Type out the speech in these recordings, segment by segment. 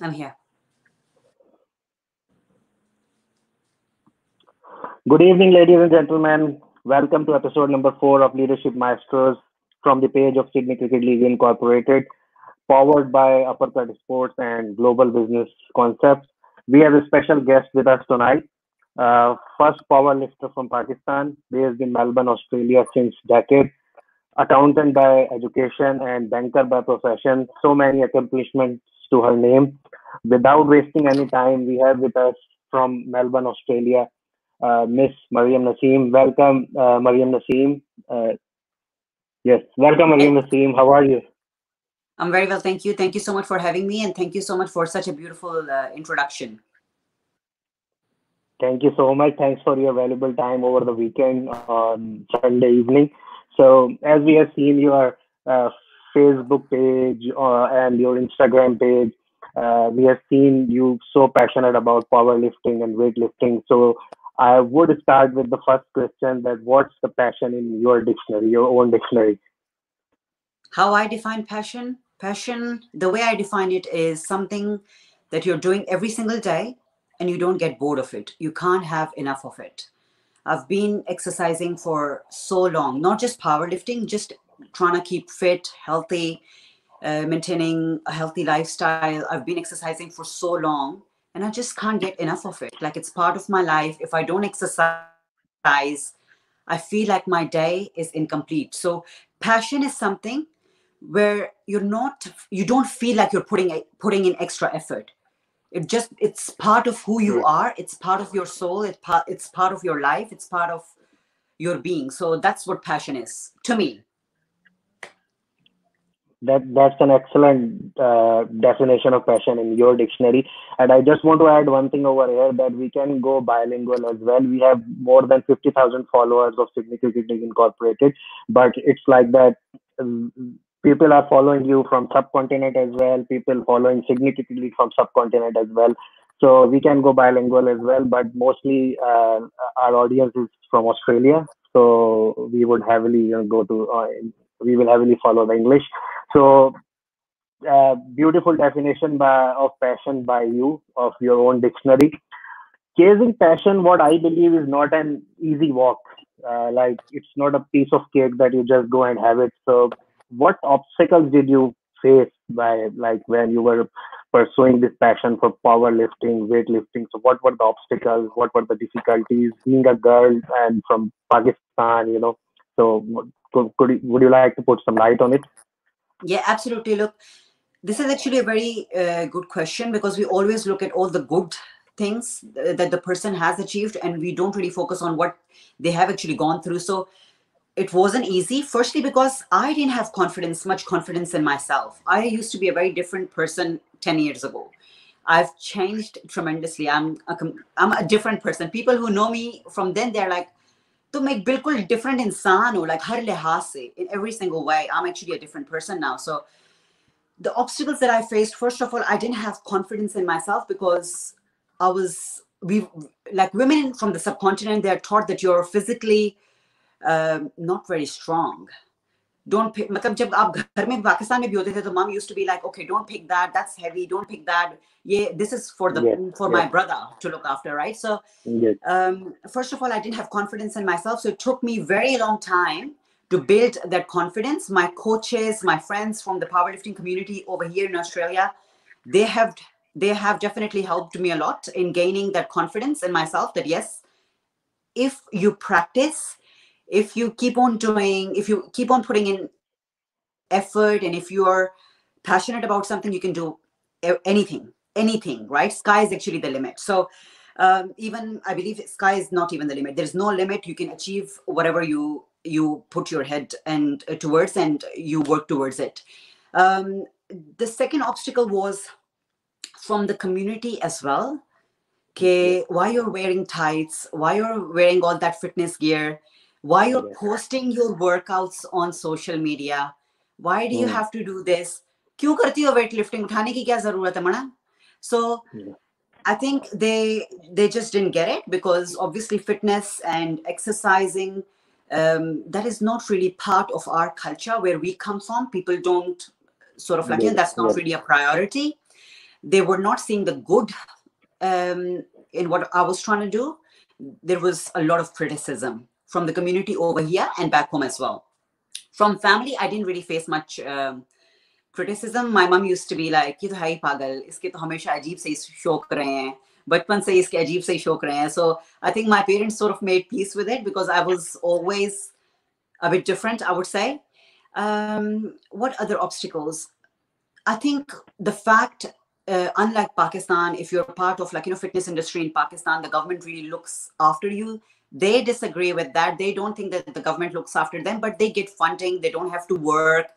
I'm here. Good evening, ladies and gentlemen. Welcome to episode number 4 of Leadership Maestros from the page of Sydney Cricket League Incorporated, powered by Uppercut Sports and Global Business Concepts. We have a special guest with us tonight. First powerlifter from Pakistan, based in Melbourne, Australia since decades, accountant by education and banker by profession. So many accomplishments to her name. Without wasting any time, we have with us from Melbourne, Australia, Miss Maryam Naseem. Welcome, Maryam Naseem. Yes, welcome, Eh, Maryam Naseem. How are you? I'm very well, thank you. Thank you so much for having me, and thank you so much for such a beautiful introduction. Thank you so much. Thanks for your valuable time over the weekend on Sunday evening. So, as we have seen your Facebook page and your Instagram page, we have seen you so passionate about powerlifting and weightlifting. So, I would start with the first question: that what's the passion in your dictionary, your own dictionary? How I define passion? Passion, the way I define it is something that you're doing every single day and you don't get bored of it. You can't have enough of it. I've been exercising for so long, not just powerlifting, just trying to keep fit, healthy, maintaining a healthy lifestyle. I've been exercising for so long and I just can't get enough of it. Like it's part of my life. If I don't exercise, I feel like my day is incomplete. So passion is something where you don't feel like you're putting in extra effort. It's part of who you Right. are. It's part of your soul. It's part of your life. It's part of your being. So that's what passion is to me. That's an excellent definition of passion in your dictionary. And I just want to add one thing over here that we can go bilingual as well. We have more than 50,000 followers of Sydney Cricket League Incorporated, but it's like that. um, People are following you from subcontinent as well. People following Sydney Cricket League from subcontinent as well. So we can go bilingual as well, but mostly our audience is from Australia. So we would heavily we will heavily follow the English. So, beautiful definition of passion by you of your own dictionary. Chasing passion, what I believe is not an easy walk. Like it's not a piece of cake that you just go and have it. So, what obstacles did you face by like when you were pursuing this passion for powerlifting, weightlifting? So, what were the obstacles? What were the difficulties? Being a girl and from Pakistan. So, would you like to put some light on it? Yeah, absolutely. Look, this is actually a very good question because we always look at all the good things that the person has achieved and we don't really focus on what they have actually gone through. So it wasn't easy. Firstly, because I didn't have much confidence in myself. I used to be a very different person 10 years ago. I've changed tremendously. I'm a different person. People who know me from then, they're like, तुम एक बिल्कुल different इंसान हो, like हर लिहाज से, in every single way. I'm actually a different person now. So the obstacles that I faced, first of all, I didn't have confidence in myself because we like women from the subcontinent, they're taught that you're physically not very strong. Don't pick, मतलब जब आप घर में पाकिस्तान में भी होते थे तो mom used to be like, okay, don't pick that, that's heavy, don't pick that. Yeah, this is Yes, for yes, my brother to look after, right? So yes. first of all, I didn't have confidence in myself. So it took me very long time to build that confidence. My coaches, my friends from the powerlifting community over here in Australia, they have they have definitely helped me a lot in gaining that confidence in myself that yes, if you practice, if you keep on doing, if you keep on putting in effort, and if you're passionate about something, you can do anything, right? Sky is actually the limit. So even I believe sky is not even the limit. There's no limit. You can achieve whatever you put your head and towards, and you work towards it. um, the second obstacle was from the community as well. Yes, Okay, why you're wearing tights, why you're wearing all that fitness gear, why you're yes. posting your workouts on social media, why do you Hmm. have to do this? क्यों करती हो weight lifting? उठाने की क्या जरूरत है मना? So Yeah. I think they just didn't get it because obviously fitness and exercising that is not really part of our culture where we come from. People don't sort of like, Yes, that's not yes. really a priority. They were not seeing the good in what I was trying to do. There was a lot of criticism from the community over here and back home as well. From family, I didn't really face much criticism. My mom used to be like, ये तो है ही पागल, इसके तो हमेशा अजीब से शौक रहे हैं, बचपन से इसके अजीब से शौक रहे हैं. So I think my parents sort of made peace with it because I was always a bit different, I would say. What other obstacles? I think the fact, unlike Pakistan, if you're part of like, fitness industry in Pakistan, the government really looks after you. They disagree with that. They don't think that the government looks after them, but they get funding. They don't have to work.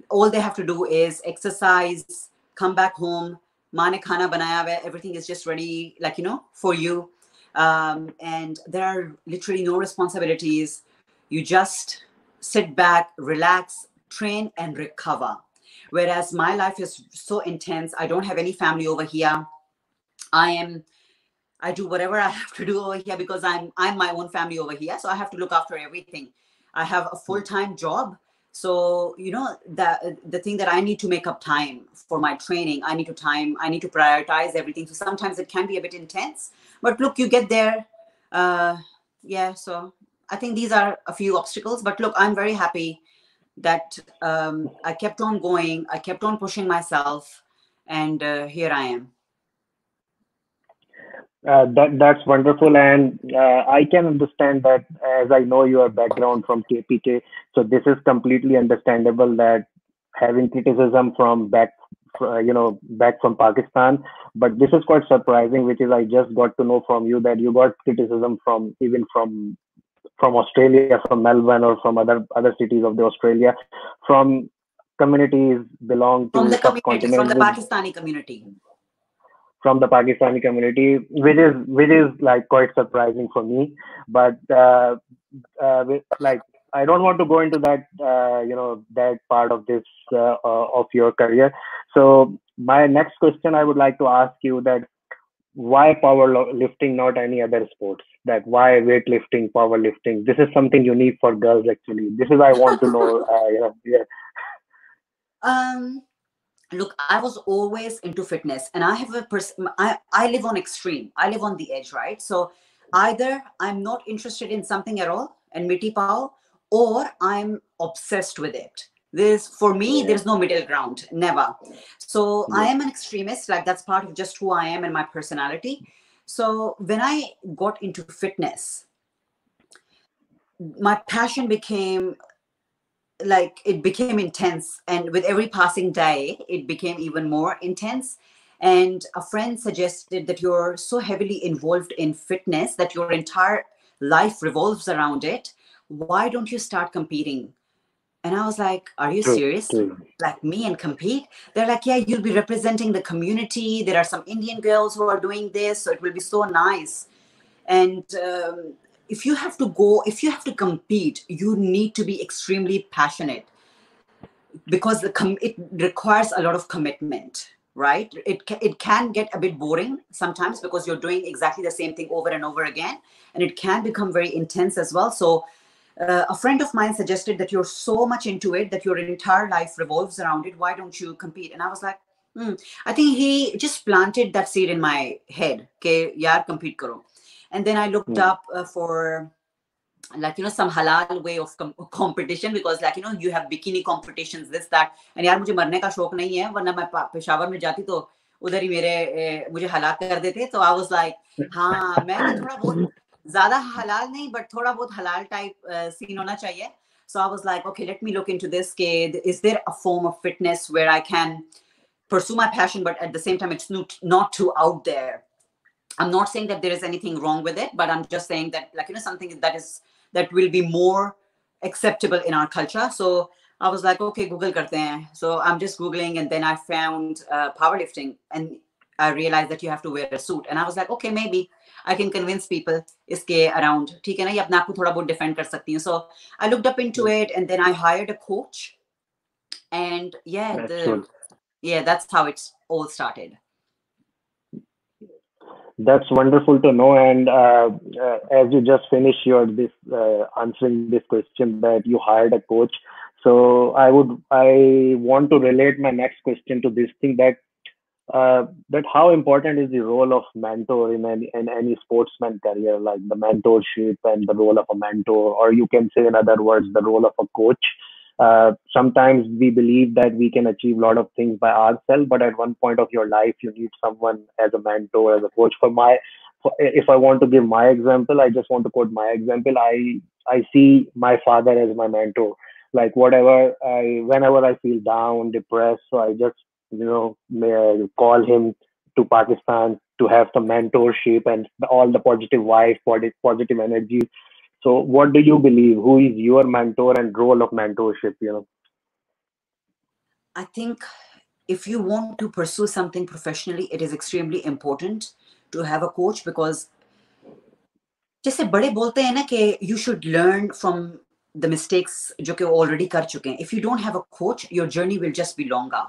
All they have to do is exercise, come back home, maane khana banaya hai, everything is just ready, like, for you. And there are literally no responsibilities. You just sit back, relax, train, and recover. Whereas my life is so intense. I don't have any family over here. I do whatever I have to do over here because I'm my own family over here. So I have to look after everything. I have a full-time job. So, the thing that I need to make up time for my training, I need to prioritize everything. So sometimes it can be a bit intense, but look, you get there. Yeah. So I think these are a few obstacles, but look, I'm very happy that I kept on going. I kept on pushing myself, and here I am. That's wonderful, and I can understand that as I know your background from KPK, so this is completely understandable that having criticism from back from Pakistan, but this is quite surprising, which is I just got to know from you that you got criticism from even from Australia, from Melbourne, or from other cities of the Australia, from communities belong From to the community, from subcontinent, the Pakistani community. from the Pakistani community, which is like quite surprising for me. But like I don't want to go into that that part of this of your career. So my next question I would like to ask you that why powerlifting, not any other sports? That why weightlifting, powerlifting? This is something unique for girls actually. This is I want to know. Yeah. Um, Look, I was always into fitness, and I have I live on extreme. I live on the edge, right? So either I'm not interested in something at all and miti pao, or I'm obsessed with it. There's for me, Yeah. there's no middle ground, never. So I Yeah. am an extremist, like that's part of just who I am and my personality. So when I got into fitness, my passion became like it became intense, and with every passing day it became even more intense. And a friend suggested that you're so heavily involved in fitness that your entire life revolves around it, why don't you start competing? And I was like, are you True. serious? True. Like me and compete? They're like, yeah, you'll be representing the community, there are some Indian girls who are doing this, so it will be so nice. And if you have to compete, you need to be extremely passionate because it requires a lot of commitment, right? It can get a bit boring sometimes because you're doing exactly the same thing over and over again, and it can become very intense as well. So a friend of mine suggested that you're so much into it that your entire life revolves around it, why don't you compete? And I was like, I think he just planted that seed in my head, okay, yaar, compete karo. And then I looked Hmm. up for like some halal way of competition, because like you have bikini competitions, this that. And यार मुझे मरने का शौक नहीं है, वरना मैं पेशावर में जाती तो उधर ही मुझे हलाक कर देते. तो I was like, हाँ मैं भी थोड़ा बहुत ज्यादा हलाल नहीं, but थोड़ा बहुत हलाल टाइप सीन होना चाहिए. So I was like, okay, let me look into this. Is there a form of fitness where I can pursue my passion, but at the same time it's not too out there? I'm not saying that there is anything wrong with it, but I'm just saying that like something that will be more acceptable in our culture. So I was like, okay, Google karte hain. So I'm just Googling, and then I found powerlifting, and I realized that you have to wear a suit. And I was like, okay, maybe I can convince people iske around. ठीक है ना, ये अपने आप को थोड़ा बहुत defend कर सकती हूँ. So I looked up into it, and then I hired a coach, and That's good. yeah, that's how it all started. That's wonderful to know. And as you just finished your this answering this question that you hired a coach, so I want to relate my next question to this thing that how important is the role of mentor in any sportsman career, like the mentorship and the role of a mentor, or you can say in other words, the role of a coach. Sometimes we believe that we can achieve a lot of things by ourselves, but at one point of your life, you need someone as a mentor, as a coach. If I want to give my example, I just want to quote my example. I see my father as my mentor. Like whenever I feel down, depressed, so I just call him to Pakistan to have some mentorship and all the positive vibe, positive energy. So, what do you believe? Who is your mentor and role of mentorship? I think if you want to pursue something professionally, it is extremely important to have a coach, because जैसे बड़े बोलते हैं ना कि you should learn from the mistakes जो कि वो already कर चुके हैं. If you don't have a coach, your journey will just be longer,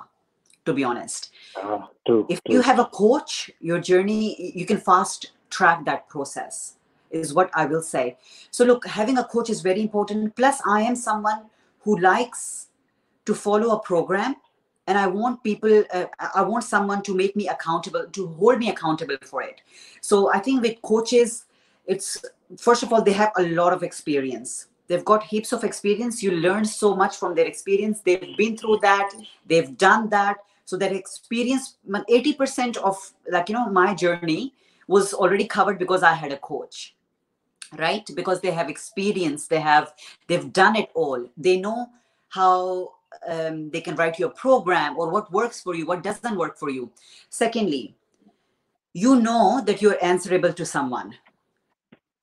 to be honest. True, If you true. have a coach, your journey, you can fast track that process, is what I will say. So, look, having a coach is very important. Plus, I am someone who likes to follow a program, and I want people, I want someone to make me accountable, to hold me accountable for it. So, I think with coaches, it's first of all, they have a lot of experience. They've got heaps of experience. You learn so much from their experience. They've been through that, they've done that. So that experience, 80% of, like, my journey was already covered because I had a coach, right? Because they have experience, they've done it all. They know how they can write your program, or what works for you, what doesn't work for you. Secondly, you know that you're answerable to someone.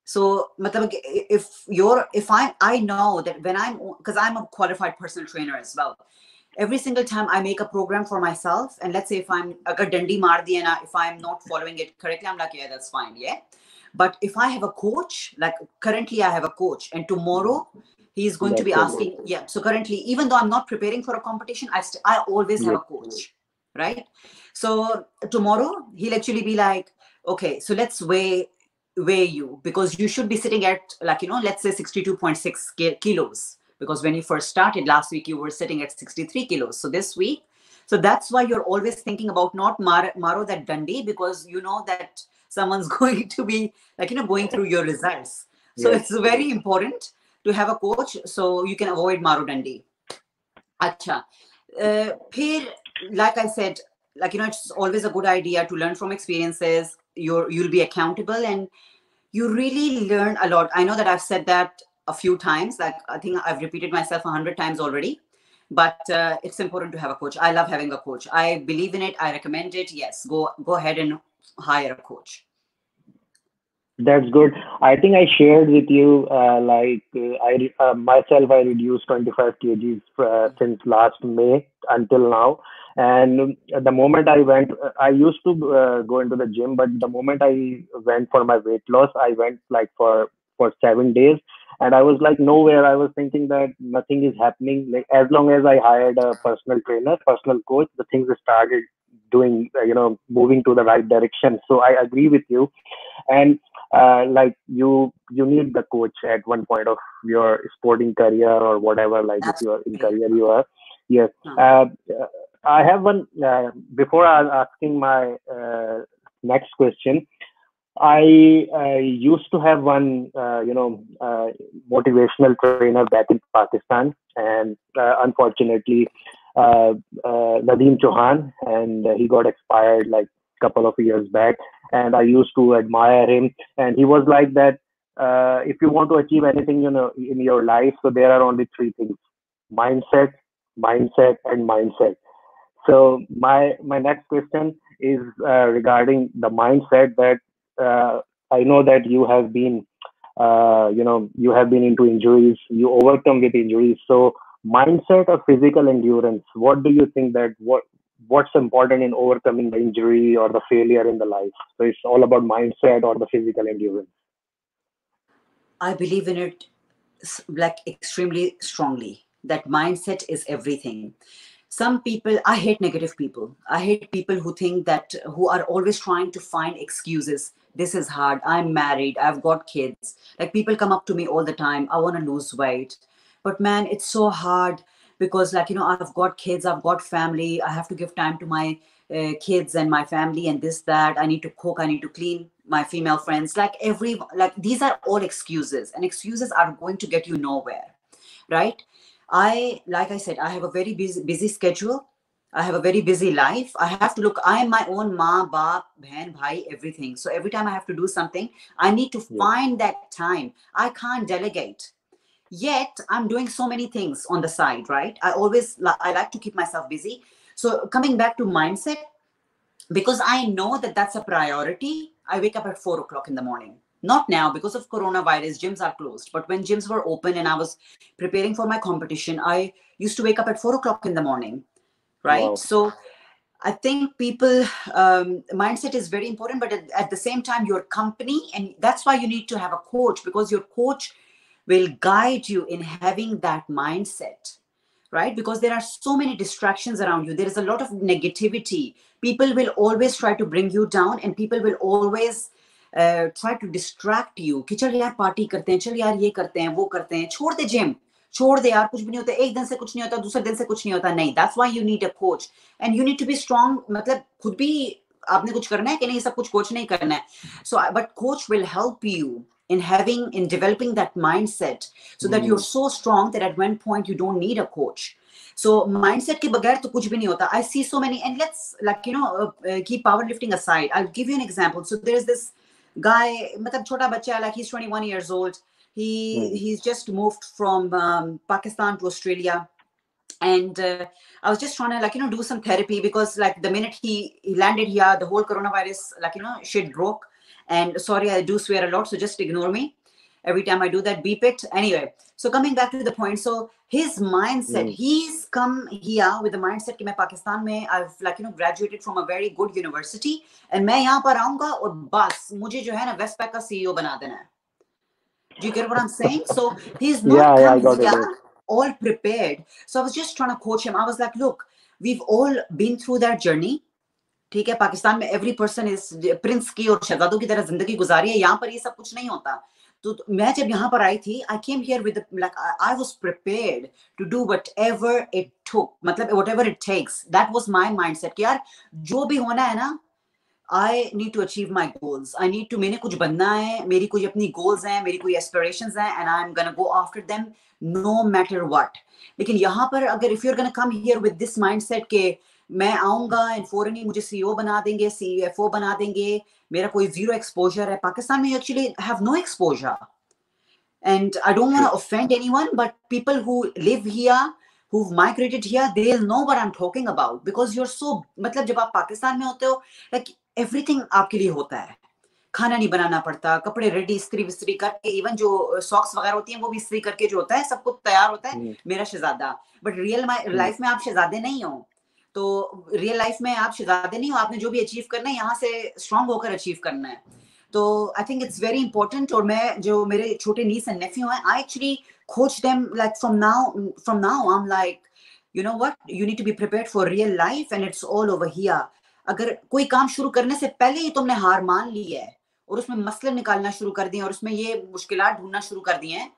So matlab, if I know that when I'm, because I'm a qualified personal trainer as well, every single time I make a program for myself, and let's say if I'm agar dandi maar diya na, if I'm not following it correctly, I'm like, yeah, that's fine, yeah. But if I have a coach, like currently I have a coach, and tomorrow he's going to That's be good. asking, yeah. So currently, even though I'm not preparing for a competition, I always have Yes. a coach, right? So tomorrow he'll actually be like, okay, so let's weigh you, because you should be sitting at, like, let's say 62.6 kilos, because when you first started last week you were sitting at 63 kilos. So this week, so that's why you're always thinking about not maro that dundee, because you know that someone's going to be, like, going through your results. So Yes. it's very important to have a coach so you can avoid maro dundee. Acha. Phir, like I said, like, it's always a good idea to learn from experiences. You'll be accountable, and you really learn a lot. I know that I've said that a few times. Like, I think I've repeated myself 100 times already. But it's important to have a coach. I love having a coach. I believe in it. I recommend it. Yes, go ahead and hire a coach. That's good. I think I shared with you, myself, I reduced 25 kgs since last May until now. And the moment I used to go into the gym, but the moment I went for my weight loss, I went like for 7 days, and I was like nowhere. I was thinking that nothing is happening. Like as long as I hired a personal trainer, personal coach, the things started doing, moving to the right direction. So I agree with you. And like you need the coach at one point of your sporting career or whatever, like if you are in Absolutely. career you are. Yes. Huh. I have one before I asking my next question. I used to have one motivational trainer back in Pakistan, and unfortunately Nadeem Chauhan, and he got expired like couple of years back. And I used to admire him, and he was like that. If you want to achieve anything, in your life, so there are only three things: mindset, mindset, and mindset. So my next question is regarding the mindset that I know that you have been into injuries, you overcome with injuries. So mindset or physical endurance, what do you think that what's important in overcoming the injury or the failure in the life? So it's all about mindset or the physical endurance. I believe in it like extremely strongly. That mindset is everything. some people, I hate negative people. I hate people who think that, who are always trying to find excuses. This is hard, I'm married, I've got kids. Like, people come up to me all the time, I want to lose weight, but man, it's so hard, because, like, I've got kids, I've got family, I have to give time to my kids and my family, and this, that, I need to cook, I need to clean, my female friends, like, like, these are all excuses, and excuses are going to get you nowhere, right? Like I said, I have a very busy schedule. I have a very busy life. I have to look. I am my own ma, baap, bhen, bhai, everything. So every time I have to do something, I need to Yes. find that time. I can't delegate. Yet I'm doing so many things on the side, right? I like to keep myself busy. So coming back to mindset, because I know that that's a priority, I wake up at 4 o'clock in the morning. Not now because of coronavirus, gyms are closed. But when gyms were open and I was preparing for my competition, I used to wake up at 4 o'clock in the morning, right? Wow. So I think people, mindset is very important, but at the same time, your company, and that's why you need to have a coach, because your coach will guide you in having that mindset, right? Because there are so many distractions around you. There is a lot of negativity. People will always try to bring you down, and people will always try to distract you कि चल यार party करते हैं, चल यार ये करते हैं, वो करते हैं, छोड़ दे जिम, छोड़ दे यार, कुछ भी नहीं होता, एक दिन से कुछ नहीं होता, दूसरे दिन से कुछ नहीं होता, नहीं. That's why you need a coach and you need to be strong. मतलब खुद भी आपने कुछ करना है कि नहीं, सब कुछ कोच नहीं करना है. So but coach will help you in developing that mindset, so that you're Hmm. so strong that at one point you don't need a coach. So mindset के बगैर तो कुछ भी नहीं होता. I see so many, and let's, like, keep powerlifting aside. I'll give you an example. So there's this guy, मतलब छोटा बच्चा, like, he's 21 years old. Hmm. He's just moved from Pakistan to Australia, and I was just trying to, like, do some therapy, because, like, the minute he landed here, the whole coronavirus, like, shit broke. And sorry, I do swear a lot, so just ignore me. Every time I do that, beep it. Anyway, so coming back to the point, so his mindset, Hmm. he's come here with the mindset कि मैं पाकिस्तान में, I've, like, graduated from a very good university, and मैं यहाँ पर आऊंगा और बस मुझे जो है ना वेस्टपैक का सीईओ बना देना है. Do you get what I'm saying? So he's not Yeah, yeah, I come got it. here all prepared. So I was just trying to coach him. I was like, look, we've all been through that journey. ठीक है, पाकिस्तान में every person is Prince की और शहजादों की तरह जिंदगी गुजारी है. यहाँ पर ये सब कुछ नहीं होता. तो मैं जब यहाँ पर आई थी, I came here with, like, I was prepared to do whatever it took, मतलब whatever it takes. That was my mindset कि यार जो भी होना है ना, I need to achieve my goals. I need to, मैंने कुछ बनना है, मेरी कोई अपनी goals हैं, मेरी कोई aspirations हैं, and I'm gonna go after them no matter what. लेकिन यहाँ पर अगर if you're gonna come here with this mindset के मैं आऊँगा and foreign ही मुझे CEO बना देंगे, CFO बना देंगे, मेरा कोई zero exposure है, पाकिस्तान में you actually have no exposure. And I don't want True. to offend anyone, but people who live here, who've migrated here, they'll know what I'm talking about, because you're so, मतलब जब आप पाकिस्तान में होते हो, like, everything आपके लिए होता है. खाना नहीं बनाना पड़ता, कपड़े रेडी इस्त्री विस्त्री करके, इवन जो सॉक्स वगैरह होती हैं वो भी इस्त्री करके जो होता है, सब कुछ तैयार होता है. Hmm. मेरा शहजादा. But real Hmm. लाइफ में आप शहजादे नहीं हो. तो रियल लाइफ में आप शहजादे नहीं हो. आपने जो भी अचीव करना है, यहाँ से स्ट्रांग होकर अचीव करना है. तो I think it's very important. और मैं, जो मेरे छोटे नीस एंड नेफ्यू हैं, I actually coach them, like, from now I'm like, you know what, you need to be prepared for real life, and it's all over here. अगर कोई काम शुरू करने से पहले ही तुमने हार मान ली है और उसमें मसले निकालना शुरू कर दिए और उसमें ये मुश्किलात ढूंढना शुरू कर दिए हैं,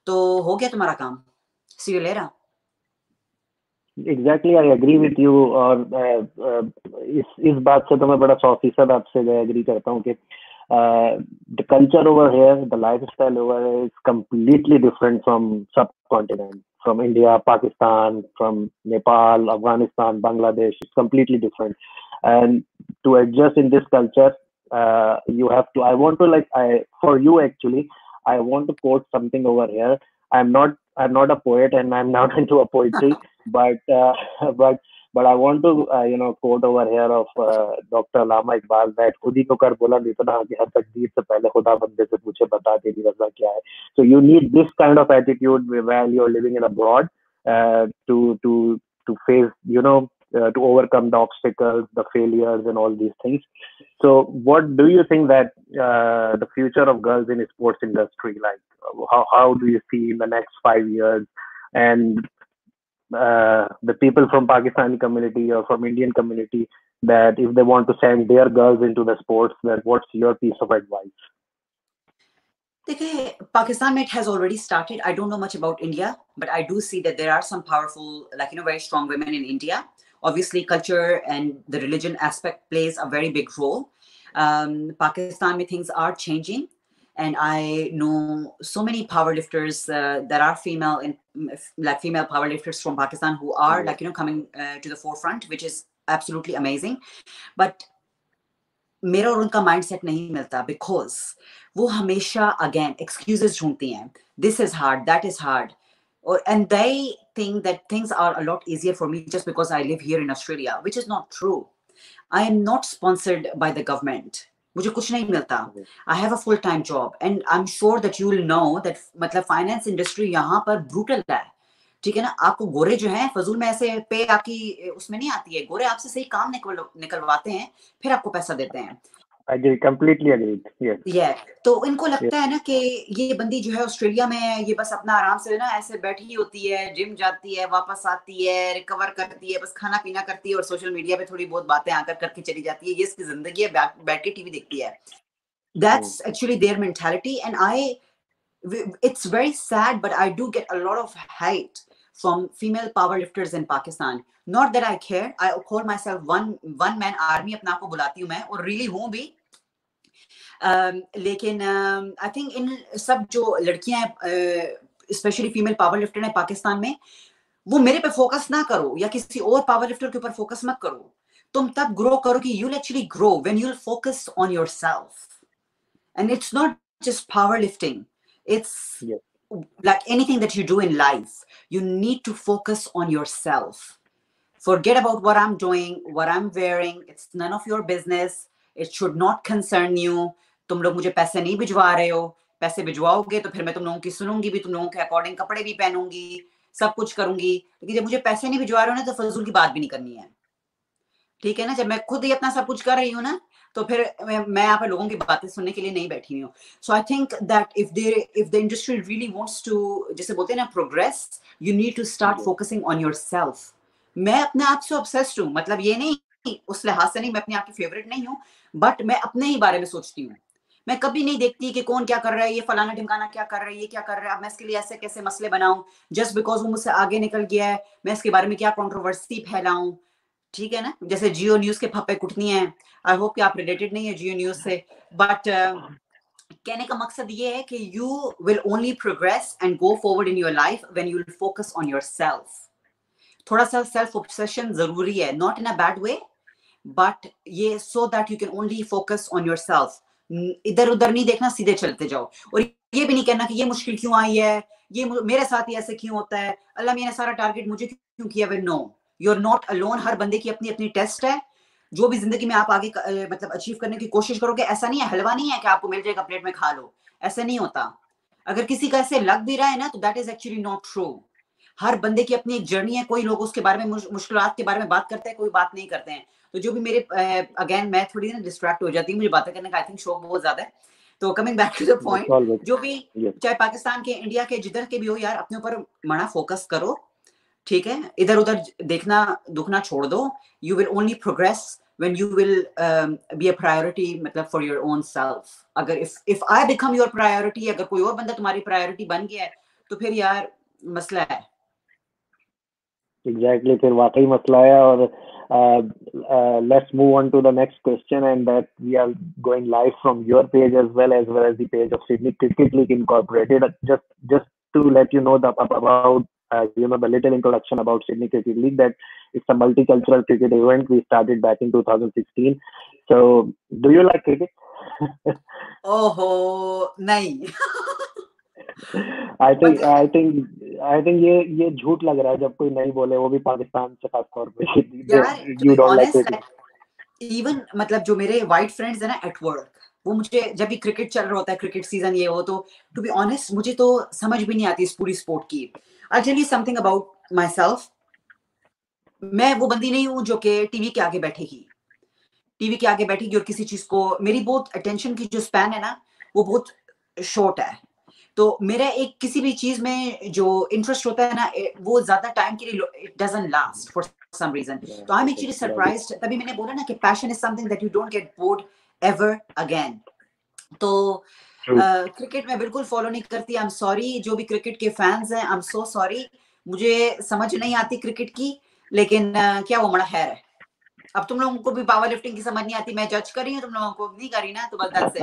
तो हो गया तुम्हारा काम. See you later. Exactly, I agree with you. और इस बात से तो मैं बड़ा 100% आपसे एग्री करता हूँ कि the culture over here, the lifestyle over here is completely different from subcontinent, from India, Pakistan, from Nepal, Afghanistan, Bangladesh. It's completely different, and to adjust in this culture, you have to. I want to, like, for you actually, I want to quote something over here. I'm not a poet and I'm not into a poetry, but but but I want to quote over here of Dr. Lama Iqbal that खुद ही तो कर बोला नहीं तो ना कि हर तकदीर से पहले खुदा बंदे से पूछे बता तेरी रजा क्या है. So you need this kind of attitude while you're living in abroad, to face, to overcome the obstacles, the failures, and all these things. So what do you think that the future of girls in sports industry, like, how do you see in the next 5 years? And the people from Pakistani community or from Indian community that if they want to send their girls into the sports, then what's your piece of advice? देखिए, Pakistan में it has already started. I don't know much about India, but I do see that there are some powerful, like, very strong women in India. Obviously, culture and the religion aspect plays a very big role. Pakistan में things are changing, and I know so many powerlifters that are female, like female powerlifters from Pakistan who are, Yeah. like, coming to the forefront, which is absolutely amazing. But मेरा और उनका mindset नहीं मिलता, because वो हमेशा again excuses ढूंढती हैं. This is hard, that is hard, और and they think that things are a lot easier for me just because I live here in Australia, which is not true. I am not sponsored by the government. मुझे कुछ नहीं मिलता. I have a full time job, and I am sure that you will know that मतलब finance industry यहाँ पर brutal है. ठीक है ना. आपको गोरे जो हैं फजूल में ऐसे पे आपकी उसमें नहीं आती है. गोरे आपसे सही काम निकलवाते हैं, फिर आपको पैसा देते हैं. Agree, completely agreed. Yes. तो इनको Yes. लगता है ना कि ये बंदी जो है ऑस्ट्रेलिया में ये बस अपना आराम से ना ऐसे बैठी होती है, जिम जाती है, वापस आती है, रिकवर करती है, बस खाना पीना करती है और सोशल मीडिया पे थोड़ी बहुत बातें आकर करके चली जाती है. ये इसकी जिंदगी है, बैठ के टीवी देखती है. That's actually their mentality, and it's very sad, but I do get a lot of hate from female powerlifters in Pakistan. Not that I care. I call myself one man army. अपना को बुलाती हूँ मैं, और really हूँ भी. लेकिन I think in सब जो लड़कियां स्पेशली फीमेल पावर लिफ्टर है पाकिस्तान में, वो मेरे पे फोकस ना करो या किसी और पावर लिफ्टर के ऊपर फोकस मत करो. तुम तब ग्रो करो कि you'll actually grow when you'll focus on yourself. And it's not just powerlifting. It's Yes. like anything that you do in life. You need to focus on yourself. Forget about what I'm doing, what I'm wearing. It's none of your business. It should not concern you. तुम लोग मुझे पैसे नहीं भिजवा रहे हो. पैसे भिजवाओगे तो फिर मैं तुम लोगों की सुनूंगी भी, तुम लोगों के अकॉर्डिंग कपड़े भी पहनूंगी, सब कुछ करूंगी. लेकिन जब मुझे पैसे नहीं भिजवा रहे हो ना, तो फजूल की बात भी नहीं करनी है. ठीक है ना. जब मैं खुद ही अपना सब कुछ कर रही हूँ ना, तो फिर मैं यहाँ पे लोगों की बातें सुनने के लिए नहीं बैठी हुई हूँ. So I think that if the industry really wants to, जैसे बोलते हैं ना, progress, you need to start focusing on yourself. मैं अपने आप से ऑब्सेस्ड हूँ. मतलब ये नहीं, उस लिहाज से नहीं, मैं अपने आप की फेवरेट नहीं हूँ, बट मैं अपने ही बारे में सोचती हूँ. मैं कभी नहीं देखती कि कौन क्या कर रहा है, ये फलाना ढिमकाना क्या कर रहा है, ये क्या कर रहा है, अब मैं इसके लिए ऐसे कैसे मसले बनाऊं जस्ट बिकॉज वो मुझसे आगे निकल गया है. मैं इसके बारे में क्या कंट्रोवर्सी फैलाऊं. ठीक है ना. जैसे जियो न्यूज के फप्पे कुटनी है. आई होप कि आप रिलेटेड नहीं है जियो न्यूज से, बट कहने का मकसद ये है कि you will only progress and go forward in your life when you will focus on yourself. थोड़ा सा सेल्फ ऑब्सेशन जरूरी है, not in a bad way, but ये so that you can only focus on yourself. इधर उधर नहीं देखना, सीधे चलते जाओ. और ये भी नहीं कहना कि ये मुश्किल क्यों आई है, ये मेरे साथ ही ऐसे क्यों होता है, अल्लाह मैंने सारा टारगेट मुझे क्यों किया. We know, you are not alone. हर बंदे की अपनी अपनी टेस्ट है. जो भी जिंदगी में आप आगे मतलब अचीव करने की कोशिश करोगे, ऐसा नहीं है, हलवा नहीं है कि आपको मिल जाएगा प्लेट में खा लो. ऐसा नहीं होता. अगर किसी का ऐसे लग भी रहा है ना, तो that is actually not true. हर बंदे की अपनी एक जर्नी है. कोई लोग उसके बारे में मुश्किलात के बारे में बात करते हैं, कोई बात नहीं करते हैं. तो जो भी मेरे अगेन मैं थोड़ी ना डिस्ट्रैक्ट हो जाती हूँ, मुझे बातें करने का आई थिंक शौक बहुत ज्यादा है. तो coming back to the point, जो भी चाहे पाकिस्तान के, इंडिया के, जिधर के भी हो यार, अपने ऊपर मना फोकस करो. ठीक है. इधर उधर देखना दुखना छोड़ दो. You will only progress when you will be a priority, मतलब for your own self. अगर if I become your priority, अगर कोई और बंदा तुम्हारी प्रायोरिटी बन गया है, तो फिर यार मसला है. Exactly, फिर वाकई मसला है. और let's move on to the next question, and that we are going live from your page as well as the page of Sydney Cricket League Incorporated. Just to let you know about the little introduction about Sydney Cricket League, that it's a multicultural cricket event we started back in 2016. So, do you like cricket? ओहो नहीं. I think ये झूठ लग रहा है जब कोई नहीं बोले, वो भी पाकिस्तान से खास तौर पे. यार You don't like cricket. Even मतलब जो मेरे वाइट फ्रेंड्स है ना एट वर्क, वो मुझे जब भी क्रिकेट चल रहा होता है, क्रिकेट सीजन ये हो, तो टू बी ऑनेस्ट मुझे तो समझ भी नहीं आती इस पूरी स्पोर्ट की. I tell you something about myself. मैं वो बंदी नहीं हूँ जो कि टीवी के आगे बैठेगी और किसी चीज को, मेरी बहुत अटेंशन की जो स्पैन है ना, वो बहुत शॉर्ट है. तो मेरा एक किसी भी चीज में जो इंटरेस्ट होता है ना, वो ज्यादा टाइम के लिए it doesn't last for some reason. तो आई एम एक्चुअली सरप्राइज्ड. तभी मैंने बोला ना कि passion is something that you don't get bored ever again. तो क्रिकेट में बिल्कुल फॉलो नहीं करती. आई एम सॉरी जो भी क्रिकेट के फैंस हैं, आई एम सो सॉरी. मुझे समझ नहीं आती क्रिकेट की, लेकिन क्या वो बड़ा खैर है. अब तुम लोगों को भी पावर लिफ्टिंग की समझ नहीं आती, मैं जज कर रही हूँ, तुम लोगों को नहीं करी ना, तो बस that's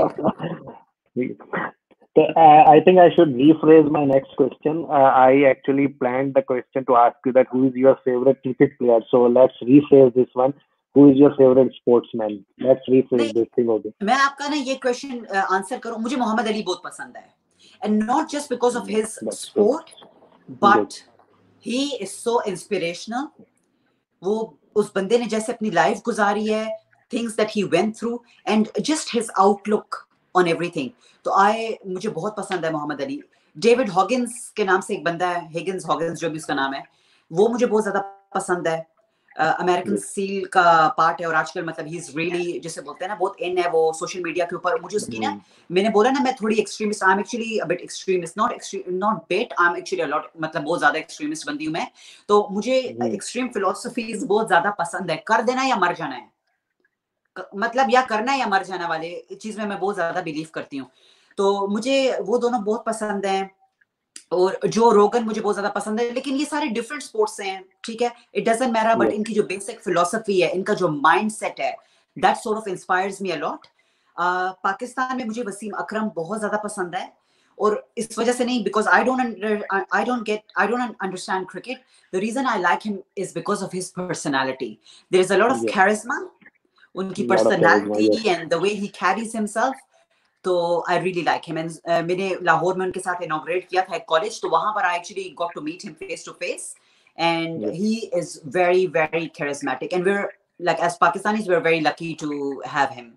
it. So, I think I should rephrase my next question. I actually planned the question to ask you that who is your favorite cricket player. So let's rephrase this one. Who is your favorite sportsman? Let's rephrase this thing over. मैं आपका ना ये question answer करूं. मुझे मोहम्मद अली बहुत पसंद है, and not just because of his That's good. Sport, but he is so inspirational. वो उस बंदे ने जैसे अपनी लाइफ गुजारी है, things that he went through, and just his outlook on everything. तो मुझे बहुत पसंद है मोहम्मद अली. डेविड हॉगिंस के नाम से एक बंदा है, हिगिंस हॉगिंस जो भी उसका नाम है, वो मुझे बहुत ज्यादा पसंद है. अमेरिकन सील का पार्ट है, और आजकल मतलब ही इज रियली, जैसे बोलते हैं ना, बहुत इन है वो सोशल मीडिया के ऊपर. मुझे उसकी ना, मैंने बोला ना, मैं थोड़ी extremist, I am actually a bit extremist, not bit, I am actually a lot, मतलब बहुत ज्यादा एक्सट्रीमिस्ट बंदी हूं मैं. तो मुझे एक्सट्रीम फिलोसफीज बहुत ज्यादा पसंद है. कर देना या मर जाना है, मतलब या करना है या मर जाना वाले चीज में मैं बहुत ज्यादा बिलीव करती हूँ. तो मुझे वो दोनों बहुत पसंद हैं. और जो रोगन मुझे बहुत ज्यादा पसंद है. लेकिन ये सारे डिफरेंट स्पोर्ट्स हैं, ठीक है, इट डजंट मैटर, बट इनकी जो बेसिक फिलोसफी है, इनका जो माइंडसेट है, that sort of inspires me a lot. Pakistan में मुझे वसीम अकरम बहुत ज्यादा पसंद है, और इस वजह से नहीं because I don't understand cricket. The reason I like him is because of his personality. There is a lot of charisma, उनकी personality and the way he carries himself. तो I really like him. And मैंने लाहौर में उनके साथ inaugurate किया था एक college, तो वहां पर I actually got to meet him face to face, and he is very very charismatic, and we're like, as Pakistanis, we're very lucky to have him.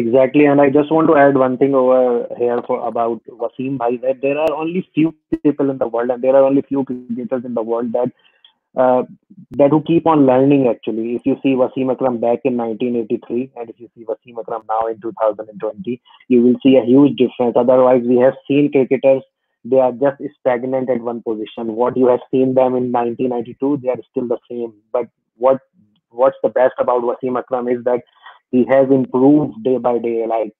Exactly, and I just want to add one thing over here for about Wasim Bhai, that there are only few people in the world, and there are only few cricketers in the world uh, that who keep on learning actually. If you see Wasim Akram back in 1983 and if you see Wasim Akram now in 2020, you will see a huge difference. Otherwise, we have seen cricketers, they are just stagnant at one position. What you have seen them in 1992, they are still the same. But what's the best about Wasim Akram is that he has improved day by day, like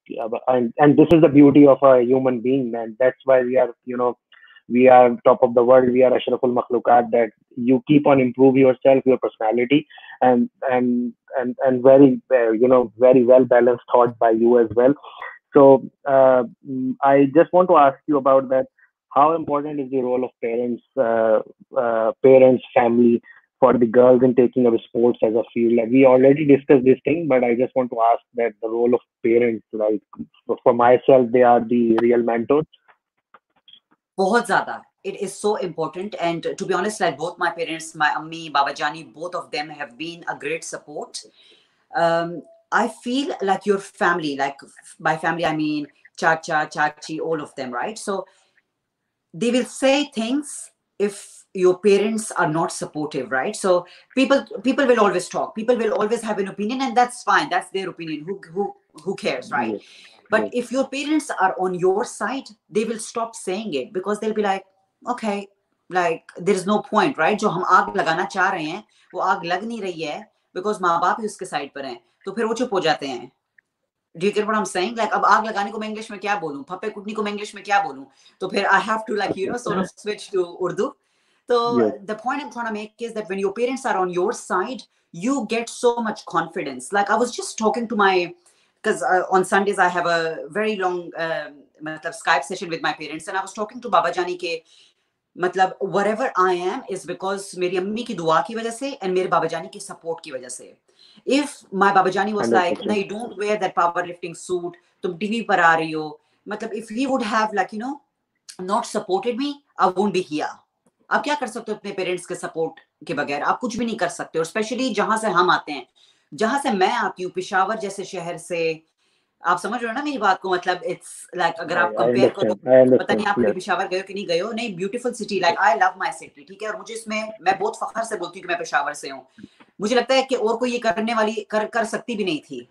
and this is the beauty of a human being, man. That's why we are, we are top of the world, we are ashraful makhlukat, that you keep on improve yourself, your personality, and very very well balanced thought by you as well. So I just want to ask you about that. How important is the role of parents, family, for the girls in taking up sports as a field? Like, we already discussed this thing, but I just want to ask that the role of parents, like for myself, they are the real mentors. बहुत ज्यादा. It is so important, and to be honest, like both my parents, my ammi, baba jani, both of them have been a great support. I feel like your family, like by family I mean chacha, chachi, all of them, right? So they will say things if your parents are not supportive, right? So people will always talk, people will always have an opinion, and that's fine, that's their opinion. Who cares, right? Yes. But Yes. if your parents are on your side, they will stop saying it, because they'll be like, okay, like there is no point, right? जो हम आग लगाना चाह रहे हैं वो आग लग नहीं रही है, because माँ बाप ही उसके साइड पर हैं, तो फिर वो चुप हो जाते हैं. Do you get what I'm saying? Like, अब आग लगाने को मैं इंग्लिश में क्या बोलूं, फप्पे कुटनी को मैं इंग्लिश में क्या बोलूं, तो फिर I have to, like, sort of switch to Urdu. So Yes. the point I'm trying to make is that when your parents are on your side, you get so much confidence. Like, I was just talking to my, because on Sundays I have a very long Skype session with my parents, and I was talking to Baba Jani ke, मतलब whatever I am is because मेरी अम्मी की दुआ की वजह से and मेरे बाबा जानी की support की वजह से. If my Baba Jani was like, 100%. no, don't wear that powerlifting suit, तुम टीवी पर आ रही हो, मतलब if he would have, like, not supported me, I won't be here. आप क्या कर सकते हो अपने पेरेंट्स के सपोर्ट के बगैर? आप कुछ भी नहीं कर सकते. और स्पेशली जहां से हम आते हैं, जहां से मैं आती हूँ, पेशावर जैसे शहर से, आप समझ रहे हो ना मेरी बात को? मतलब इट्स लाइक अगर आप I कंपेयर करो, understand. I पता नहीं understand. आप कभी Yes. पेशावर गए हो कि नहीं गए हो. नहीं, beautiful city, like I love my city, ठीक है. और मुझे इसमें, मैं बहुत फख्र से बोलती हूँ कि मैं पेशावर से हूँ. मुझे लगता है कि और कोई ये करने वाली कर सकती भी नहीं थी.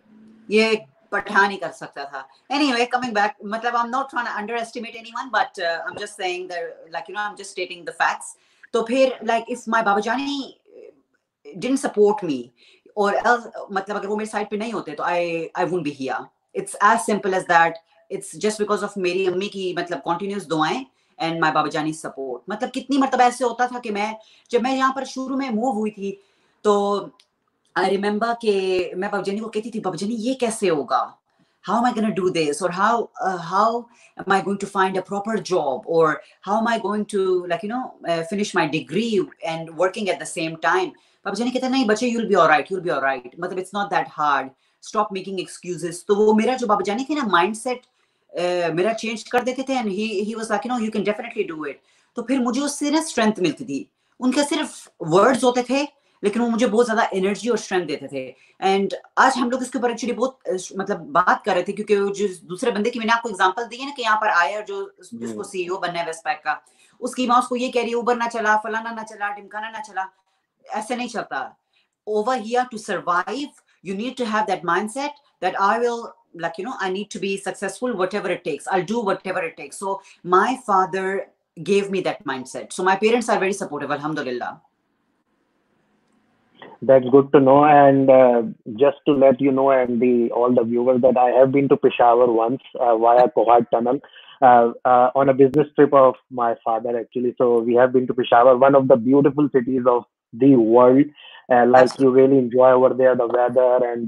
ये पठा नहीं कर सकता था. Anyway, coming back, मतलब I'm not trying to underestimate anyone, but I'm just saying that, like, I'm just stating the facts. तो फिर, like, if my babajani didn't support me, or else, मतलब अगर वो मेरे side पे नहीं होते, तो I wouldn't be here. It's as simple as that. It's just because of मेरी अम्मी की मतलब continuous दुआएं and my babajani support. मतलब कितनी मर्तबा ऐसे होता था कि जब मैं यहाँ पर शुरू में मूव हुई थी, तो I remember कि मैं बाबूजानी को कहती थी, बाबूजानी ये कैसे होगा? How am I going to do this? Or how am I going to find a proper job? Or how am I going to, like, finish my degree and working at the same time? बाबूजानी कहते नहीं बच्चे, you'll be alright, you'll be alright. मतलब it's not that hard. Stop making excuses. तो वो मेरा जो बाबूजानी थे ना mindset मेरा change कर देते थे, and he was like, you can definitely do it. तो फिर मुझे उससे ना strength मिलती थी. उनके सिर्फ words होते थे, लेकिन वो मुझे बहुत ज्यादा एनर्जी और स्ट्रेंथ देते थे. एंड आज हम लोग इसके ऊपर एक्चुअली बहुत मतलब बात कर रहे थे, क्योंकि जो दूसरे बंदे की मैंने आपको एग्जांपल दी है ना कि यहाँ पर आया जो जिसको सीईओ बनना है वेस्टपैक का, उसकी माँ उसको ये कह रही है उबर ना चला, फलाना ना चला, ढिमकाना ना चला. ऐसे नहीं चलता. Over here to survive you need to have that mindset that I will, like, I need to be successful whatever it takes. I'll do whatever it takes. So my father gave me that mindset. So my parents are very supportive, alhamdulillah. That's good to know. And just to let you know, and all the viewers, that I have been to Peshawar once via Kohad Tunnel on a business trip of my father, actually. So we have been to Peshawar, one of the beautiful cities of the world. Like, you really enjoy over there the weather and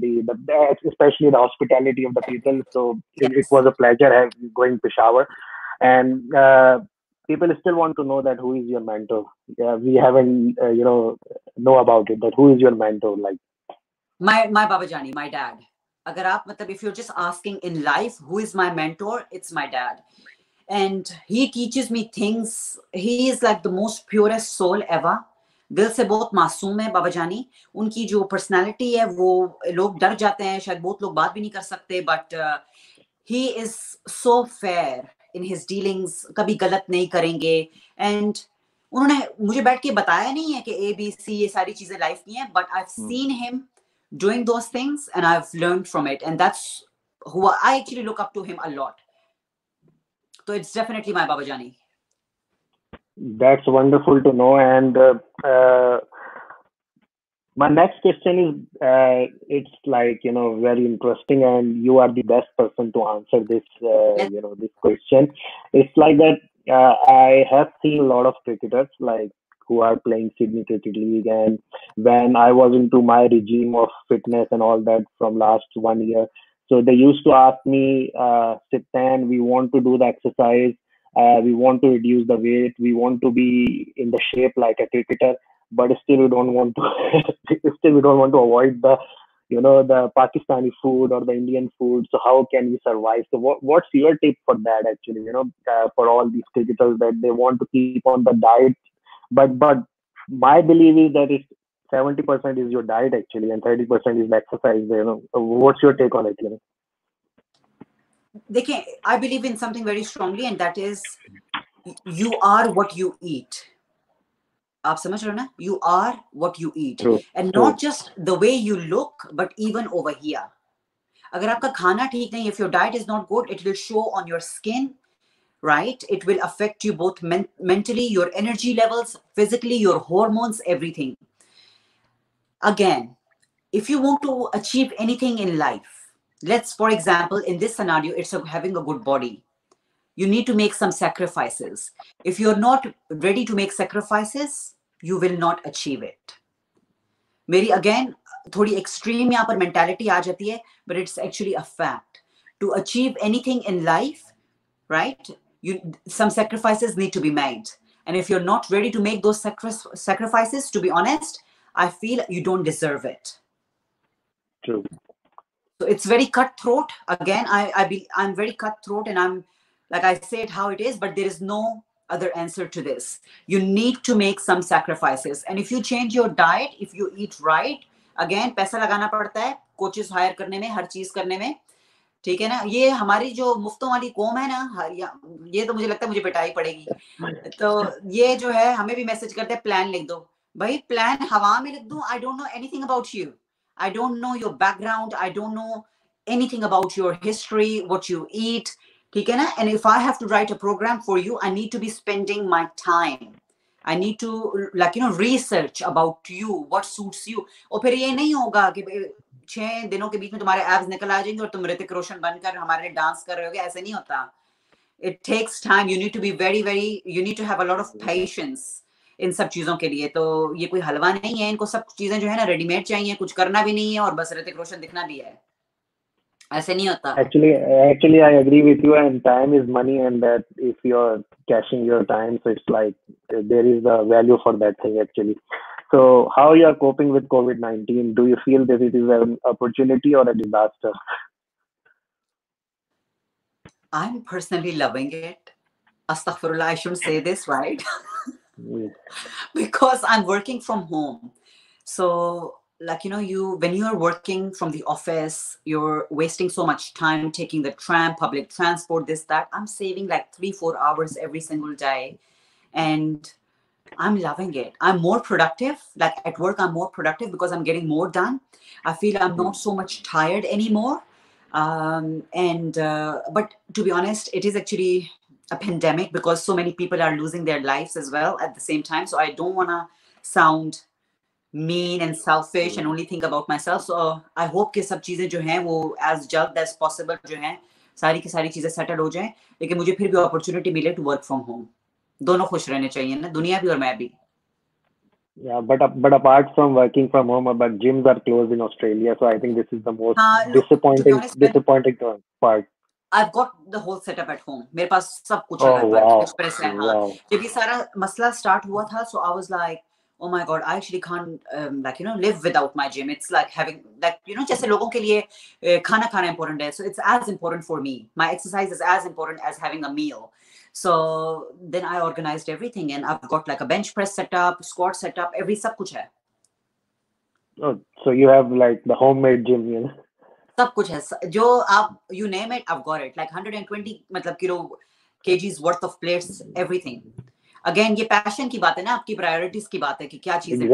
especially the hospitality of the people. So it Yes. was a pleasure going Peshawar. And people still want to know that who is your mentor. Yeah, we haven't know about it. That who is your mentor? Like, My babajani, my dad. अगर आप मतलब if you're just asking in life who is my mentor, it's my dad. And he teaches me things. He is like the most purest soul ever. दिल से बहुत मासूम है बाबाजानी. उनकी जो पर्सनालिटी है वो लोग डर जाते हैं, शायद बहुत लोग बात भी नहीं कर सकते, but he is so fair in his dealings. कभी गलत नहीं करेंगे. And उन्होंने मुझे बैठ के बताया नहीं है कि ABC ये सारी चीजें लाइफ की हैं, but I've seen him doing those things and I've learned from it, and that's who I actually look up to him a lot. So it's definitely my babajani. that's wonderful to know. And my next question is, it's like, very interesting, and you are the best person to answer this, Yes. this question. It's like that. I have seen a lot of cricketers like who are playing Sydney Cricket League, and when I was into my regime of fitness and all that from last 1 year, so they used to ask me, Sitan, we want to do the exercise, we want to reduce the weight, we want to be in the shape like a cricketer, but still we don't want to still we don't want to avoid the Pakistani food or the Indian food. So how can we survive? So what's your tip for that, actually? For all these cricketers that they want to keep on the diet, but my belief is that it's 70% is your diet actually, and 30% is the exercise. What's your take on it? I believe in something very strongly, and that is you are what you eat. आप समझ रहे हो ना? You are what you eat. True. And True. not just the way you look, but even over here. अगर आपका खाना ठीक नहीं, if your diet is not good, it will show on your skin, right? It will affect you both mentally, your energy levels, physically, your hormones, everything. Again, if you want to achieve anything in life, for example, in this scenario, it's having a good body. You need to make some sacrifices. If you're not ready to make sacrifices, you will not achieve it. मेरी again थोड़ी extreme यहाँ पर mentality आ जाती है, but it's actually a fact. To achieve anything in life, right? Some sacrifices need to be made. And if you're not ready to make those sacrifices, to be honest, I feel you don't deserve it. True. So it's very cutthroat. Again, I'm very cutthroat, and I'm, like, I say it how it is, but there is no other answer to this. You need to make some sacrifices. And if you change your diet, if you eat right, again, पैसा लगाना पड़ता है coaches hire करने में, हर चीज करने में. ठीक है ना? ये हमारी जो मुफ्तों वाली कौम है ना, ये तो मुझे लगता है मुझे पिटाई पड़ेगी. तो ये जो है हमें भी मैसेज करते हैं प्लान लिख दो. भाई प्लान हवा में लिख दूं? I don't know anything about you. I don't know your background. I don't know anything about your history, what you eat, ठीक है ना? And if I have to write a program for you, I need to be spending my time. I need to like research about you, what suits you. और फिर ये नहीं होगा कि 6 दिनों के बीच में तुम्हारे एब्स निकल आ जाएंगे और तुम ऋतिक रोशन बनकर हमारे लिए डांस कर रहे होगे, ऐसे नहीं होता. It takes time. You need to be you need to have a lot of patience इन सब चीजों के लिए. तो ये कोई हलवा नहीं है, इनको सब चीजें जो है ना रेडीमेड चाहिए, कुछ करना भी नहीं है और बस ऋतिक रोशन दिखना भी है, ऐसे नहीं होता. Actually, I agree with you. And time is money, and that if you're cashing your time, so it's like there is a value for that thing actually. So, how you are coping with COVID-19? Do you feel that it is an opportunity or a disaster? I'm personally loving it. Astaghfirullah, I shouldn't say this, right? Because I'm working from home. So like you when you're working from the office, you're wasting so much time taking the tram, public transport, this that. I'm saving like 3-4 hours every single day, and I'm loving it. I'm more productive. Like at work, I'm more productive because I'm getting more done. I feel I'm not so much tired anymore. And but to be honest, it is actually a pandemic because so many people are losing their lives as well at the same time. So I don't want to sound mean and selfish and only think about myself. So I hope कि सब चीजें जो हैं वो as जल्द as possible जो हैं सारी की सारी चीजें settle हो जाएं, लेकिन मुझे फिर भी opportunity मिले to work from home. दोनों खुश रहने चाहिए ना, दुनिया भी और मैं भी. Yeah, but apart from working from home, but gyms are closed in Australia, so I think this is the most Look, to be honest, disappointing part. I've got the whole setup at home. मेरे पास सब कुछ है Oh घर पर, wow, bench press है. हाँ, wow. जब ये सारा मसला start हुआ था, so I was like, oh my god, I actually can't like live without my gym. It's like having like जैसे लोगों के लिए खाना खाना important है, so it's as important for me. My exercise is as important as having a meal. So then I organized everything, and I've got like a bench press setup, squat setup, every सब कुछ है. Oh, so you have like the homemade gym, you know? सब कुछ है जो आप you name it, I've got it. Like 120 मतलब kgs worth of plates, everything. Again, ये passion की बात है ना, आपकी priorities की बात है कि क्या चीजें.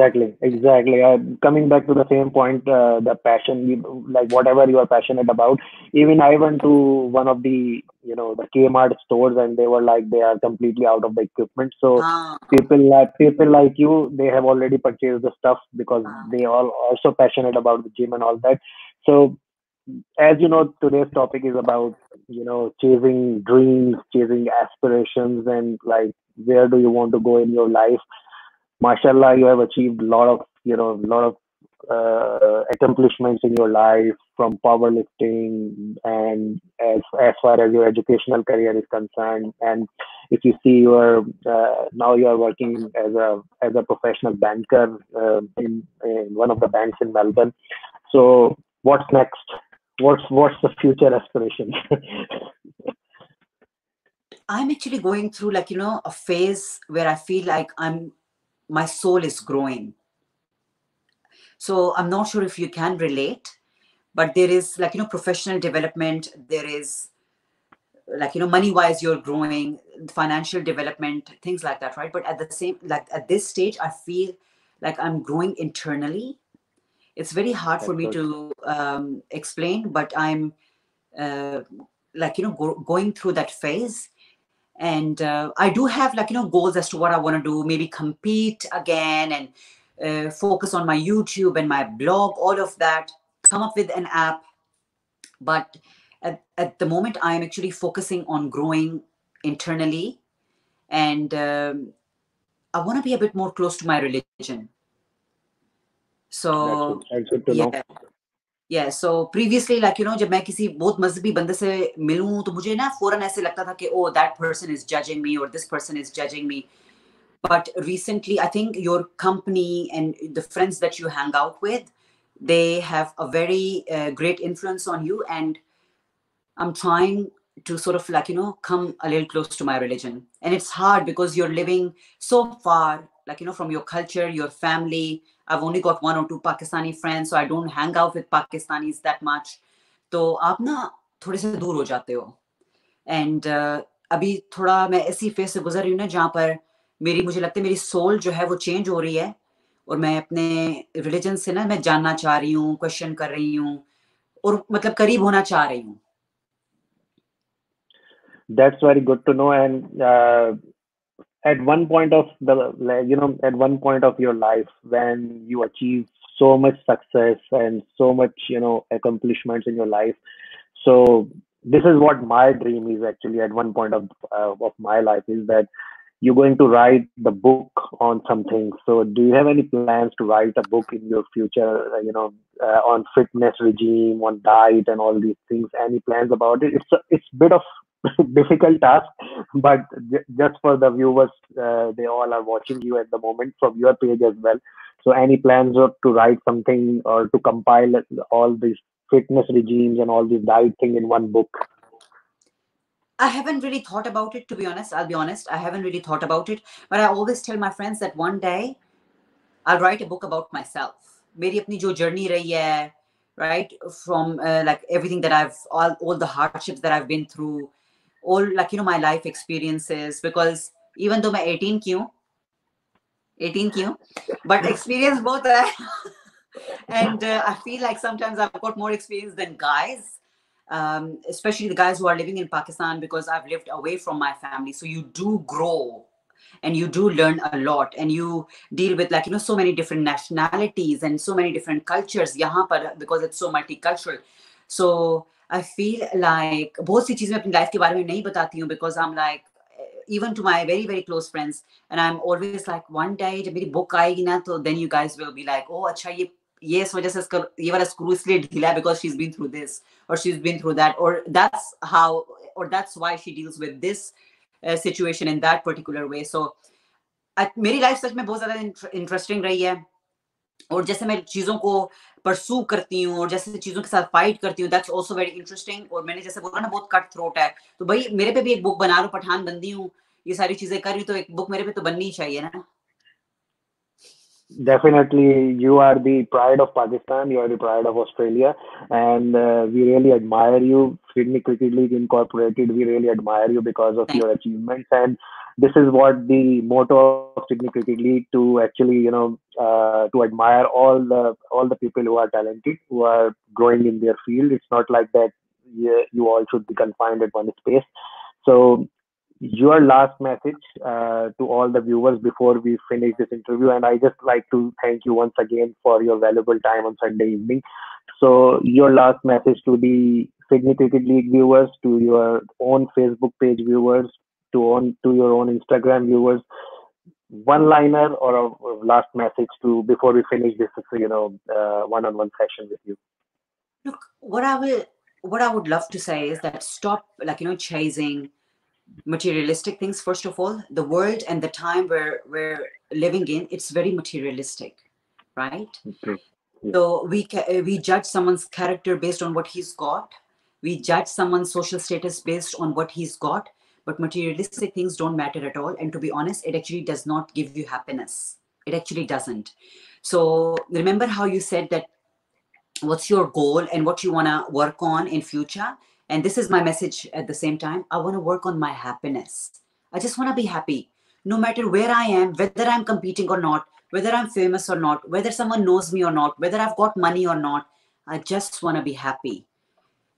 Exactly. Coming back to the same point, the passion, like whatever you are passionate about. Even I went to one of the, the Kmart stores, and they were like they are completely out of the equipment. So हाँ, people like you, they have already purchased the stuff because हाँ. they are also passionate about the gym and all that. So as you know, today's topic is about chasing dreams, chasing aspirations, and like where do you want to go in your life. Mashallah, you have achieved a lot of accomplishments in your life, from powerlifting, and as far as your educational career is concerned. And if you see, now you are working as a professional banker in one of the banks in Melbourne. So what's next? What's the future aspiration? I'm actually going through like a phase where I feel like my soul is growing. So I'm not sure if you can relate, but there is like professional development, there is like money wise you're growing, financial development, things like that, right? But at the same, like at this stage I feel like I'm growing internally. It's very hard for That's me good. to explain, but I'm like going through that phase. And I do have like goals as to what I want to do, maybe compete again, and focus on my YouTube and my blog, all of that, come up with an app. But at the moment I'm actually focusing on growing internally, and I want to be a bit more close to my religion. So That's good to yeah. know. Yeah, so previously like जब मैं किसी बहुत मजहबी बंदे से मिलूं तो मुझे ना फौरन ऐसे लगता था कि oh, that person is judging me or this person is judging me. But recently I think your company and the friends that you hang out with, they have a very great influence on you, and I'm trying to sort of like come a little close to my religion. And it's hard because you're living so far like from your culture, your family. I've only got 1 or 2 Pakistani friends, so I don't hang out with Pakistanis that much. तो आप ना थोड़े से दूर हो जाते हो. And अभी थोड़ा मैं ऐसी फेज से गुजर रही हूँ ना जहाँ पर मुझे लगता है मेरी सोल जो है वो चेंज हो रही है, और मैं अपने रिलीजन से ना मैं जानना चाह रही हूँ, क्वेश्चन कर रही हूँ. और मतलब करीब होना चाह रही हूँ. That's very good to know. And at one point of the, like, at one point of your life when you achieve so much success and so much, accomplishments in your life. So this is what my dream is actually at one point of my life, is that you're going to write the book on something. So do you have any plans to write a book in your future, on fitness regime, on diet and all these things? Any plans about it? It's bit of difficult task, but just for the viewers, they all are watching you at the moment from your page as well. So any plans to write something or to compile all these fitness regimes and all these diet thing in one book? I haven't really thought about it, to be honest. I'll be honest. I haven't really thought about it. But I always tell my friends that one day I'll write a book about myself. मेरी अपनी जो journey रही है, right? From like everything that all the hardships that I've been through, all like, my life experiences. Because even though मैं 18 की हूँ, 18 की हूँ, but experience both है. And I feel like sometimes I've got more experience than guys, especially the guys who are living in Pakistan, because I've lived away from my family. So you do grow and you do learn a lot, and you deal with, like, so many different nationalities and so many different cultures यहाँ पर, because it's so multicultural. So I feel like बहुत सी चीजें अपनी life के बारे में नहीं बताती हूँ, because I'm like, even to my very very close friends, and I'm always like, one day जब मेरी book आएगी ना, तो then you guys will be like, oh अच्छा ये इस वजह से इसका ये वाला screw इसलिए ढीला है, because she's been through this or she's been through that, or that's how, or that's why she deals with this situation in that particular way. So मेरी लाइफ सच में बहुत ज्यादा इंटरेस्टिंग रही है, और जैसे मैं चीजों को परसू करती हूँ और जैसे चीजों के साथ फाइट करती हूँ, दैट्स आल्सो वेरी इंटरेस्टिंग. और मैंने जैसे बोला ना, बहुत कट थ्रोट है, तो भाई मेरे पे भी एक बुक बना लो. पठान बंदी हूँ, ये सारी चीजें कर रही, तो एक बुक मेरे पे तो बननी ही चाहिए ना. Definitely, you are the pride of Pakistan. You are the pride of Australia, and we really admire you. Sydney Cricket League Incorporated. We really admire you because of Thank your achievements, and this is what the motto of Sydney Cricket League, to actually, to admire all the people who are talented, who are growing in their field. It's not like that. You all should be confined at one space. So your last message to all the viewers before we finish this interview, and I just like to thank you once again for your valuable time on Sunday evening. So your last message to the Sydney Cricket League viewers, to your own Facebook page viewers, to your own Instagram viewers, one liner or a last message to before we finish this, one-on-one session with you. Look, what I would love to say is that stop, like, chasing materialistic things. First of all, the world and the time we're living in, it's very materialistic, right? True. Yeah. So we judge someone's character based on what he's got. We judge someone's social status based on what he's got. But materialistic things don't matter at all. And to be honest, it actually does not give you happiness. It actually doesn't. So remember how you said that what's your goal and what you want to work on in future. And this is my message at the same time. I want to work on my happiness. I just want to be happy, no matter where I am, whether I'm competing or not, whether I'm famous or not, whether someone knows me or not, whether I've got money or not. I just want to be happy.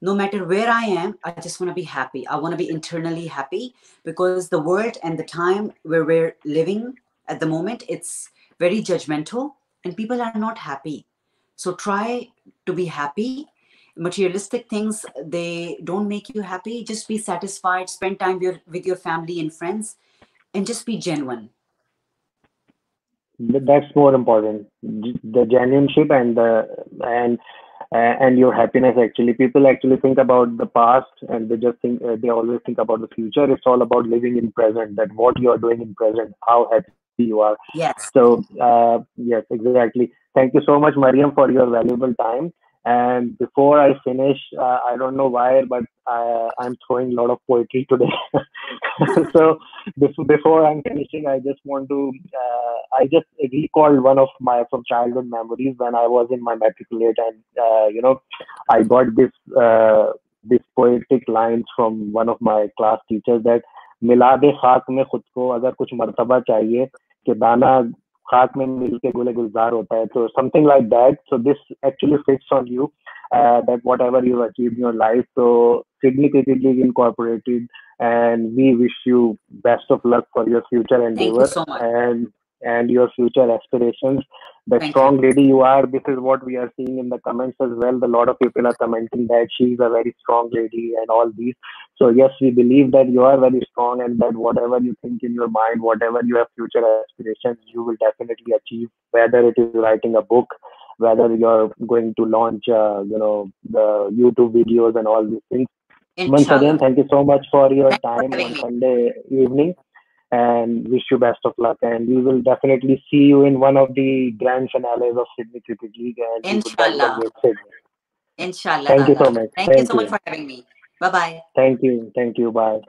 No matter where I am, I just want to be happy. I want to be internally happy, because the world and the time where we're living at the moment, it's very judgmental and people are not happy. So try to be happy. Materialistic things, they don't make you happy. Just be satisfied, spend time with your family and friends, and just be genuine. That's more important. The genuineship and your happiness. Actually, people actually think about the past, and they just think, they always think about the future. It's all about living in present. That what you are doing in present, how happy you are. Yes. So yes, exactly. Thank you so much, Mariam, for your valuable time. And before I finish, I don't know why, but I'm throwing a lot of poetry today. So before I'm finishing, I just want to, I just recalled one of my from childhood memories when I was in my matriculate, and I got this poetic lines from one of my class teachers, that मिला दे खाक में खुद को अगर कुछ मर्तबा चाहिए कि दाना खाक में मिल के गुले गुलजार होता है. So something like that. So this actually fits on you. that whatever you've achieved in your life. So Sydney Cricket League Incorporated, and we wish you best of luck for your future Thank you endeavor so much. and your future aspirations. The Thank you. strong lady you are, this is what we are seeing in the comments as well. A lot of people are commenting that she's a very strong lady and all these. So yes, we believe that you are very strong and that whatever you think in your mind, whatever you have future aspirations, you will definitely achieve. Whether it is writing a book, whether you're going to launch, the YouTube videos and all these things. Once again, Inshallah. thank you so much for your Thanks for time having on me. Sunday evening and wish you best of luck. And we will definitely see you in one of the grand finales of Sydney Cricket League and we would then Inshallah. win Sydney. Inshallah Thank you Tala. so much. Thank you Thank so much you. for having me. Bye bye. Thank you. Thank you. Bye.